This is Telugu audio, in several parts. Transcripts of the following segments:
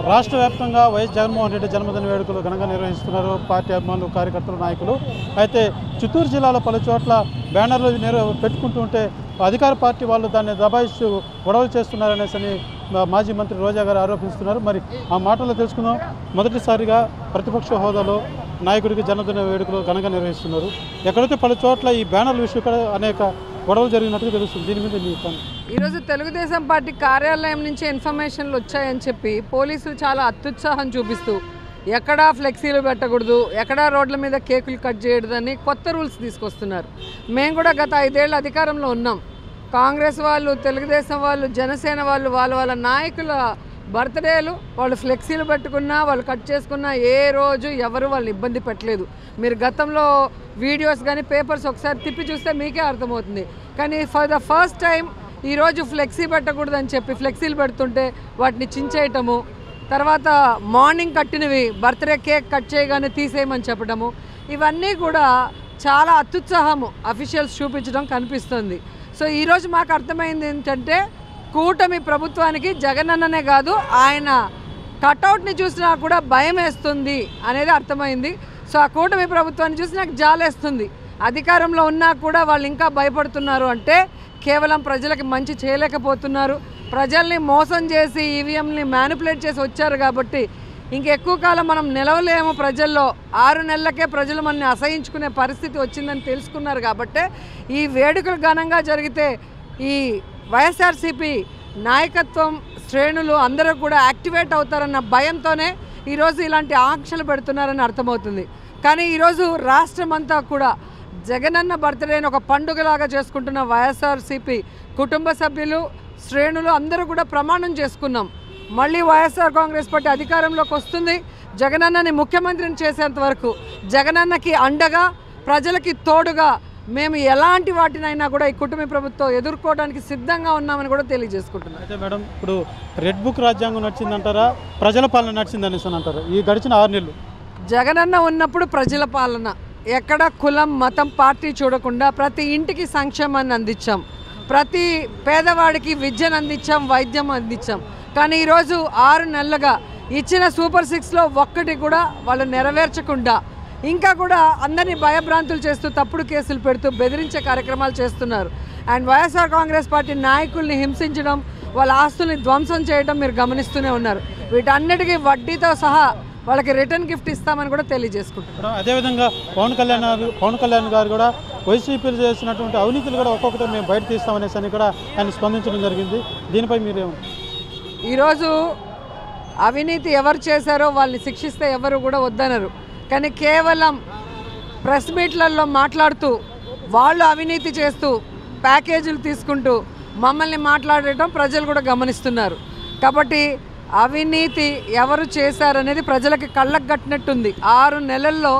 రాష్ట్ర వ్యాప్తంగా వైఎస్ జగన్మోహన్ రెడ్డి జన్మదిన వేడుకలు ఘనంగా నిర్వహిస్తున్నారు పార్టీ అభిమానులు, కార్యకర్తలు, నాయకులు. అయితే చిత్తూరు జిల్లాలో పలు చోట్ల బ్యానర్లు పెట్టుకుంటూ ఉంటే అధికార పార్టీ వాళ్ళు దాన్ని దబాయిస్తూ గొడవలు చేస్తున్నారనేసి మాజీ మంత్రి రోజా గారు ఆరోపిస్తున్నారు. మరి ఆ మాటల్లో తెలుసుకుందాం. మొదటిసారిగా ప్రతిపక్ష హోదాలో నాయకుడికి జన్మదిన వేడుకలు ఘనంగా నిర్వహిస్తున్నారు. ఎక్కడైతే పలు చోట్ల ఈ బ్యానర్ల విషయం అనేక గొడవలు జరిగినట్టుగా తెలుస్తుంది. దీని మీద ఈరోజు తెలుగుదేశం పార్టీ కార్యాలయం నుంచి ఇన్ఫర్మేషన్లు వచ్చాయని చెప్పి పోలీసులు చాలా అత్యుత్సాహం చూపిస్తూ ఎక్కడా ఫ్లెక్సీలు పెట్టకూడదు, ఎక్కడా రోడ్ల మీద కేకులు కట్ చేయడదని కొత్త రూల్స్ తీసుకొస్తున్నారు. మేము కూడా గత 5 ఏళ్ళ అధికారంలో ఉన్నాం. కాంగ్రెస్ వాళ్ళు, తెలుగుదేశం వాళ్ళు, జనసేన వాళ్ళు వాళ్ళ నాయకుల బర్త్డేలు వాళ్ళు ఫ్లెక్సీలు పెట్టుకున్నా, వాళ్ళు కట్ చేసుకున్నా ఏ రోజు ఎవరు వాళ్ళు ఇబ్బంది పెట్టలేదు. మీరు గతంలో వీడియోస్ కానీ పేపర్స్ ఒకసారి తిప్పి చూస్తే మీకే అర్థమవుతుంది. కానీ ఫర్ ద ఫస్ట్ టైం ఈరోజు ఫ్లెక్సీ పెట్టకూడదని చెప్పి ఫ్లెక్సీలు పెడుతుంటే వాటిని చించేయటము, తర్వాత మార్నింగ్ కట్టినవి బర్త్డే కేక్ కట్ చేయగానే తీసేయమని చెప్పడము, ఇవన్నీ కూడా చాలా అత్యుత్సాహము అఫీషియల్స్ చూపించడం కనిపిస్తుంది. సో ఈరోజు మాకు అర్థమైంది ఏంటంటే కూటమి ప్రభుత్వానికి జగనన్ననే కాదు ఆయన కటౌట్ని చూసినా కూడా భయం వేస్తుంది అనేది అర్థమైంది. సో ఆ కూటమి ప్రభుత్వాన్ని చూసి నాకు జాలేస్తుంది. అధికారంలో ఉన్నా కూడా వాళ్ళు ఇంకా భయపడుతున్నారు అంటే కేవలం ప్రజలకి మంచి చేయలేకపోతున్నారు. ప్రజల్ని మోసం చేసి ఈవీఎంని మ్యానిపులేట్ చేసి వచ్చారు కాబట్టి ఇంకెక్కువ కాలం మనం నిలవలేము. ప్రజల్లో 6 నెలలకే ప్రజలు మనని అసహించుకునే పరిస్థితి వచ్చిందని తెలుసుకున్నారు కాబట్టి ఈ వేడుకలు ఘనంగా జరిగితే ఈ వైఎస్ఆర్సీపీ నాయకత్వం శ్రేణులు అందరూ కూడా యాక్టివేట్ అవుతారన్న భయంతోనే ఈరోజు ఇలాంటి ఆంక్షలు పెడుతున్నారని అర్థమవుతుంది. కానీ ఈరోజు రాష్ట్రం అంతా కూడా జగనన్న బర్త్డేని ఒక పండుగలాగా చేసుకుంటున్న వైఎస్ఆర్సీపీ కుటుంబ సభ్యులు, శ్రేణులు అందరూ కూడా ప్రమాణం చేసుకున్నాం. మళ్ళీ వైఎస్ఆర్ కాంగ్రెస్ పార్టీ అధికారంలోకి వస్తుంది. జగనన్నని ముఖ్యమంత్రిని చేసేంత వరకు జగనన్నకి అండగా, ప్రజలకి తోడుగా మేము ఎలాంటి వాటినైనా కూడా ఈ కుటుంబ ప్రభుత్వం ఎదుర్కోవడానికి సిద్ధంగా ఉన్నామని కూడా తెలియజేసుకుంటున్నాం. అయితే మేడం, ఇప్పుడు రెడ్ బుక్ రాజ్యాంగం నడిచిందంటారా, ప్రజల పాలన నడిచిందనేసి అంటారు? ఈ గడిచిన 6 నెలలు జగనన్న ఉన్నప్పుడు ప్రజల పాలన, ఎక్కడ కులం, మతం, పార్టీ చూడకుండా ప్రతి ఇంటికి సంక్షేమాన్ని అందించాం, ప్రతి పేదవాడికి విద్యను అందించాం, వైద్యం అందించాం. కానీ ఈరోజు 6 నెలలుగా ఇచ్చిన సూపర్ 6లో ఒక్కటి కూడా వాళ్ళు నెరవేర్చకుండా ఇంకా కూడా అందరినీ భయభ్రాంతులు చేస్తూ తప్పుడు కేసులు పెడుతూ బెదిరించే కార్యక్రమాలు చేస్తున్నారు. అండ్ వైఎస్ఆర్ కాంగ్రెస్ పార్టీ నాయకుల్ని హింసించడం, వాళ్ళ ఆస్తుల్ని ధ్వంసం చేయడం మీరు గమనిస్తూనే ఉన్నారు. వీటన్నిటికీ వడ్డీతో సహా వాళ్ళకి రిటర్న్ గిఫ్ట్ ఇస్తామని కూడా తెలియజేసుకుంటున్నారు. అదేవిధంగా పవన్ కళ్యాణ్ గారు కూడా వైసీపీలు చేసినటువంటి అవినీతులు కూడా ఒక్కొక్కటి మేము బయట తీస్తామనేసి అని కూడా ఆయన స్పందించడం జరిగింది. దీనిపై మీరేమో ఈరోజు అవినీతి ఎవరు చేశారో వాళ్ళని శిక్షిస్తే ఎవరు కూడా వద్దనరు. కానీ కేవలం ప్రెస్ మీట్లలో మాట్లాడుతూ వాళ్ళు అవినీతి చేస్తూ ప్యాకేజీలు తీసుకుంటూ మమ్మల్ని మాట్లాడటం ప్రజలు కూడా గమనిస్తున్నారు. కాబట్టి అవినీతి ఎవరు చేశారనేది ప్రజలకి కళ్ళకు కట్టినట్టుంది. 6 నెలల్లో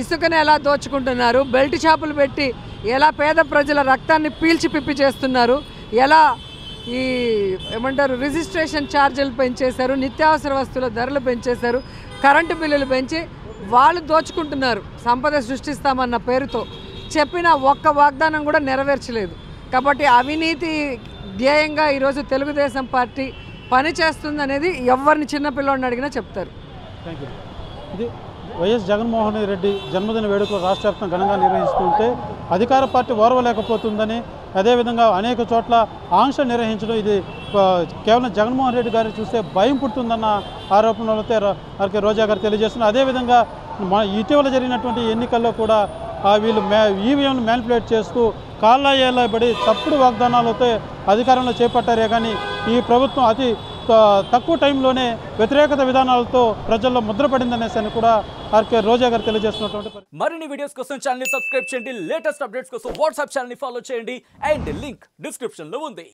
ఇసుకని ఎలా దోచుకుంటున్నారు, బెల్ట్ షాపులు పెట్టి ఎలా పేద ప్రజల రక్తాన్ని పీల్చి పిప్పి చేస్తున్నారు, ఎలా ఈ ఏమంటారు రిజిస్ట్రేషన్ ఛార్జీలు పెంచేశారు, నిత్యావసర వస్తువుల ధరలు పెంచేశారు, కరెంటు బిల్లులు పెంచి వాళ్ళు దోచుకుంటున్నారు. సంపద సృష్టిస్తామన్న పేరుతో చెప్పిన ఒక్క వాగ్దానం కూడా నెరవేర్చలేదు. కాబట్టి అవినీతి ధ్యేయంగా ఈరోజు తెలుగుదేశం పార్టీ పనిచేస్తుందనేది ఎవరిని చిన్నపిల్లోడిని అడిగినా చెప్తారు. Thank you. ఇది వైఎస్ జగన్మోహన్ రెడ్డి జన్మదిన వేడుకలు రాష్ట్ర వ్యాప్తంగా ఘనంగా నిర్వహిస్తుంటే అధికార పార్టీ ఓర్వలేకపోతుందని, అదేవిధంగా అనేక చోట్ల ఆంక్షలు నిర్వహించడం ఇది కేవలం జగన్మోహన్ రెడ్డి గారిని చూస్తే భయం పుడుతుందన్న ఆరోపణలతో ఆర్కే రోజా గారు తెలియజేస్తున్నారు. అదేవిధంగా ఇటీవల జరిగినటువంటి ఎన్నికల్లో కూడా వీళ్ళు ఈవీఎంను మ్యానిపులేట్ చేస్తూ కాళ్ళ తప్పుడు వాగ్దానాలతో అధికారంలో చేపట్టారే కానీ ఈ ప్రభుత్వం అతి తక్కువ టైంలోనే వ్యతిరేకత విధానాలతో ప్రజల్లో ముద్రపడిందనేసి కూడా ఆర్కే రోజా గారు తెలియజేస్తున్నటువంటి మరిన్ని వీడియోస్ కోసం ఛానల్ సబ్స్క్రైబ్ చేయండి. లేటెస్ట్ అప్డేట్స్ కోసం వాట్సాప్ ఛానల్ ఫాలో చేయండి. అండ్ లింక్ డిస్క్రిప్షన్ లో ఉంది.